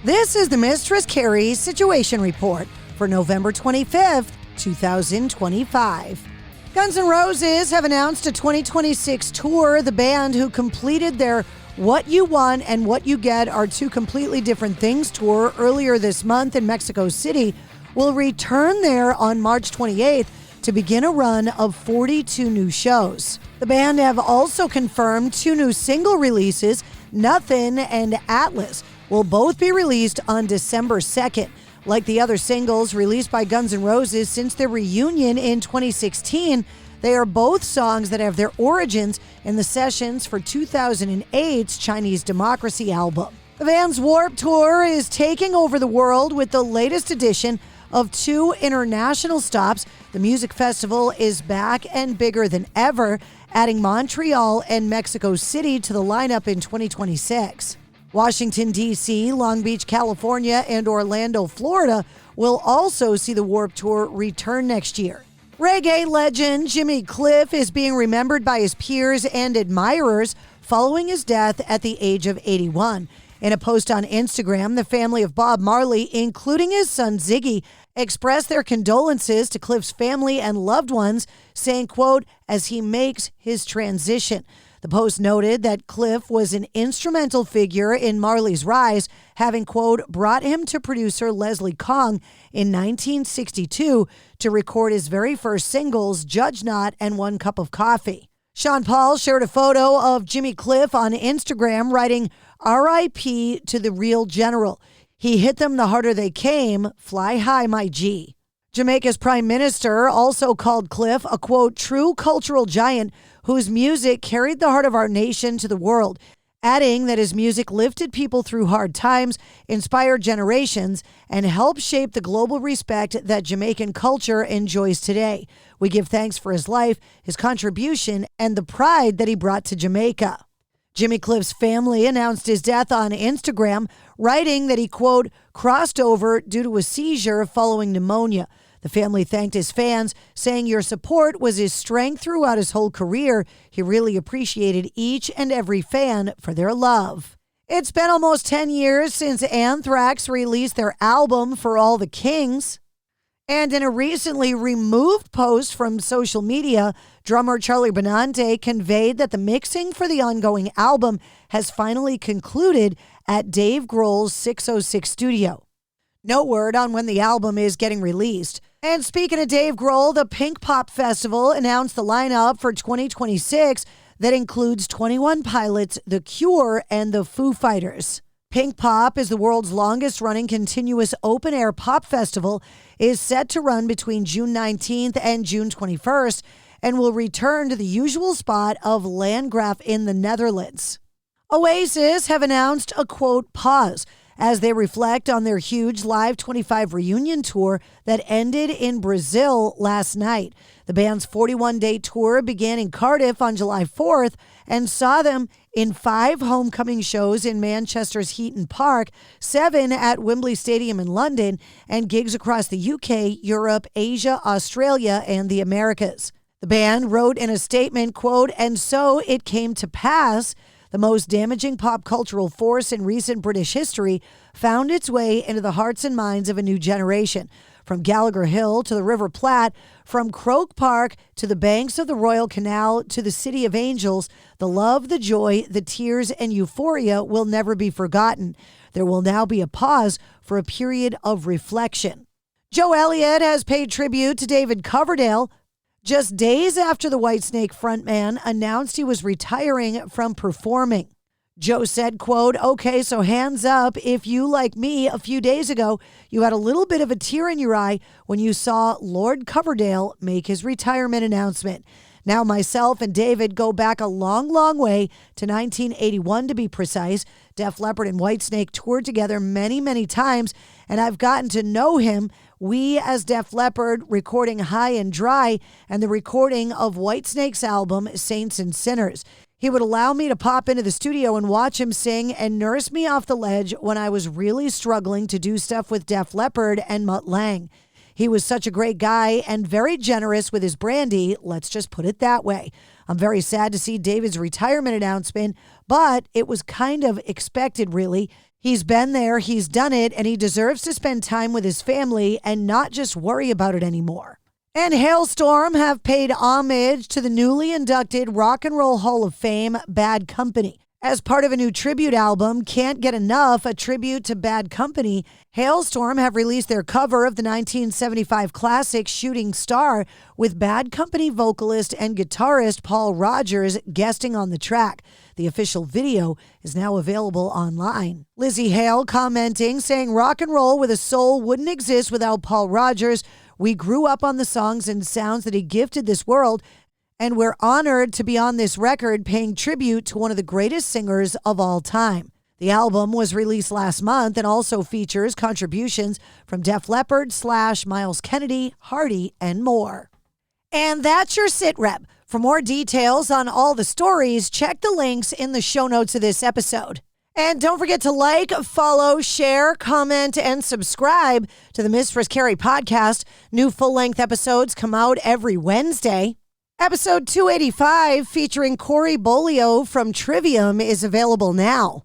This is the Mistress Carrie Situation Report for November 25th, 2025. Guns N' Roses have announced a 2026 tour. The band, who completed their What You Want and What You Get Are Two Completely Different Things tour earlier this month in Mexico City, will return there on March 28th to begin a run of 42 new shows. The band have also confirmed 2 new single releases. Nothing and Atlas will both be released on December 2nd. Like the other singles released by Guns N' Roses since their reunion in 2016, they are both songs that have their origins in the sessions for 2008's Chinese Democracy album. The band's Warped Tour is taking over the world with the latest edition of 2 international stops. The music festival is back and bigger than ever, adding Montreal and Mexico City to the lineup in 2026. Washington, D.C., Long Beach, California, and Orlando, Florida will also see the Warped Tour return next year. Reggae legend Jimmy Cliff is being remembered by his peers and admirers following his death at the age of 81. In a post on Instagram, the family of Bob Marley, including his son Ziggy, expressed their condolences to Cliff's family and loved ones, saying, quote, as he makes his transition. The post noted that Cliff was an instrumental figure in Marley's rise, having, quote, brought him to producer Leslie Kong in 1962 to record his very first singles, Judge Not and One Cup of Coffee. Sean Paul shared a photo of Jimmy Cliff on Instagram, writing, R.I.P. to the real general. He hit them the harder they came. Fly high, my G. Jamaica's Prime Minister also called Cliff a, quote, true cultural giant whose music carried the heart of our nation to the world, adding that his music lifted people through hard times, inspired generations, and helped shape the global respect that Jamaican culture enjoys today. We give thanks for his life, his contribution, and the pride that he brought to Jamaica. Jimmy Cliff's family announced his death on Instagram, writing that he, quote, crossed over due to a seizure following pneumonia. The family thanked his fans, saying your support was his strength throughout his whole career. He really appreciated each and every fan for their love. It's been almost 10 years since Anthrax released their album For All the Kings. And in a recently removed post from social media, drummer Charlie Benante conveyed that the mixing for the ongoing album has finally concluded at Dave Grohl's 606 studio. No word on when the album is getting released. And speaking of Dave Grohl, the Pink Pop Festival announced the lineup for 2026 that includes 21 Pilots, The Cure, and the Foo Fighters. Pink Pop is the world's longest-running continuous open-air pop festival, is set to run between June 19th and June 21st, and will return to the usual spot of Landgraaf in the Netherlands. Oasis have announced a, quote, pause as they reflect on their huge Live 25 reunion tour that ended in Brazil last night. The band's 41-day tour began in Cardiff on July 4th and saw them in 5 homecoming shows in Manchester's Heaton Park, 7 at Wembley Stadium in London, and gigs across the UK, Europe, Asia, Australia, and the Americas. The band wrote in a statement, quote, and so it came to pass, the most damaging pop cultural force in recent British history found its way into the hearts and minds of a new generation. From Gallagher Hill to the River Platte, from Croke Park to the banks of the Royal Canal to the City of Angels, the love, the joy, the tears, and euphoria will never be forgotten. There will now be a pause for a period of reflection. Joe Elliott has paid tribute to David Coverdale just days after the Whitesnake frontman announced he was retiring from performing. Joe said, quote, okay, so hands up if you, like me, a few days ago, you had a little bit of a tear in your eye when you saw Lord Coverdale make his retirement announcement. Now, myself and David go back a long, long way to 1981 to be precise. Def Leppard and Whitesnake toured together many, many times, and I've gotten to know him. We, as Def Leppard, recording High and Dry and the recording of Whitesnake's album, Saints and Sinners. He would allow me to pop into the studio and watch him sing and nurse me off the ledge when I was really struggling to do stuff with Def Leppard and Mutt Lange. He was such a great guy and very generous with his brandy, let's just put it that way. I'm very sad to see David's retirement announcement, but it was kind of expected, really. He's been there, he's done it, and he deserves to spend time with his family and not just worry about it anymore. And Hailstorm have paid homage to the newly inducted Rock and Roll Hall of Fame, Bad Company. As part of a new tribute album, Can't Get Enough, a tribute to Bad Company, Hailstorm have released their cover of the 1975 classic Shooting Star with Bad Company vocalist and guitarist Paul Rodgers guesting on the track. The official video is now available online. Lizzie Hale commenting, saying, "Rock and roll with a soul wouldn't exist without Paul Rodgers. We grew up on the songs and sounds that he gifted this world, and we're honored to be on this record paying tribute to one of the greatest singers of all time." The album was released last month and also features contributions from Def Leppard, Slash, Miles Kennedy, Hardy, and more. And that's your sit rep. For more details on all the stories, check the links in the show notes of this episode. And don't forget to like, follow, share, comment, and subscribe to the Mistress Carrie Podcast. New full-length episodes come out every Wednesday. Episode 285, featuring Corey Bolio from Trivium, is available now.